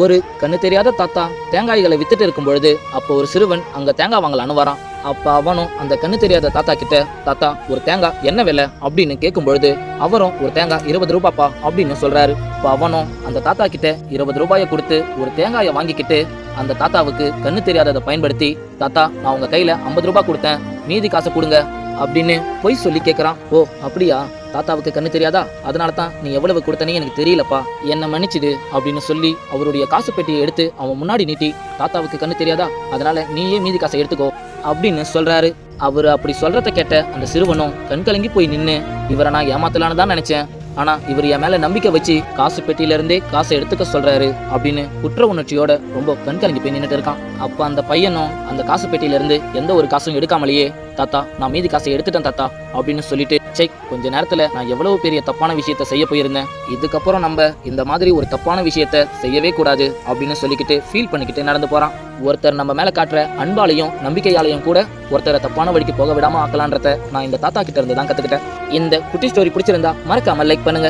ஒரு கண்ணு தெரியாத தாத்தா தேங்காய்களை வித்துட்டு இருக்கும் பொழுது அப்போ ஒரு சிறுவன் அங்க தேங்காய் வாங்கலான்னு வரான். அப்ப அவனும் அந்த கண்ணு தெரியாத தாத்தா கிட்ட, தாத்தா ஒரு தேங்காய் என்ன விலை அப்படின்னு கேட்கும் பொழுது அவரும் ஒரு தேங்காய் 20 ரூபாப்பா அப்படின்னு சொல்றாரு. இப்ப அவனும் அந்த தாத்தா கிட்ட 20 ரூபாயை கொடுத்து ஒரு தேங்காயை வாங்கிக்கிட்டு அந்த தாத்தாவுக்கு கண்ணு தெரியாததை பயன்படுத்தி, தாத்தா நான் உங்க கையில 50 ரூபாய் கொடுத்தேன், மீதி காசை கொடுங்க அப்படின்னு பொய் சொல்லி கேட்கறான். ஓ அப்படியா, தாத்தாவுக்கு கண்ணு தெரியாதா, அதனால தான் நீ எவ்வளவு கொடுத்தனே எனக்கு தெரியலப்பா, என்ன மன்னிச்சிடு அப்படின்னு சொல்லி அவருடைய காசு பெட்டியை எடுத்து அவன் முன்னாடி நீட்டி, தாத்தாவுக்கு கண்ணு தெரியாதா, அதனால நீயே மீதி காசை எடுத்துக்கோ அப்படின்னு சொல்றாரு. அவரு அப்படி சொல்றத கேட்ட அந்த சிறுவனும் கண் கலங்கி போய் நின்று, இவரை நான் ஏமாத்தலான்னு தான் நினைச்சேன், ஆனா இவர் என் மேல நம்பிக்கை வச்சு காசு பெட்டியில இருந்தே காசை எடுத்துக்க சொல்றாரு அப்படின்னு குற்ற உணர்ச்சியோட ரொம்ப கண் கலங்கி போய் நின்றுட்டு இருக்கான். அப்ப அந்த பையனும் அந்த காசு பெட்டியில இருந்து எந்த ஒரு காசும் எடுக்காமலேயே, தாத்தா நான் மீதி காசை எடுத்துட்டேன் தாத்தா அப்படின்னு சொல்லிட்டு, சே கொஞ்ச நேரத்துல நான் எவ்வளவு பெரிய தப்பான விஷயத்த செய்ய போயிருந்தேன், இதுக்கப்புறம் நம்ம இந்த மாதிரி ஒரு தப்பான விஷயத்த செய்யவே கூடாது அப்படின்னு சொல்லிக்கிட்டு ஃபீல் பண்ணிக்கிட்டு நடந்து போறான். ஒருத்தர் நம்ம மேல காட்டுற அன்பாலையும் நம்பிக்கையாலையும் கூட ஒருத்தரை தப்பான வழிக்கு போக விடாம ஆக்கலான்றத நான் இந்த தாத்தா கிட்ட இருந்து தான் கத்துக்கிட்டேன். இந்த குட்டி ஸ்டோரி பிடிச்சிருந்தா மறக்காம லைக் பண்ணுங்க.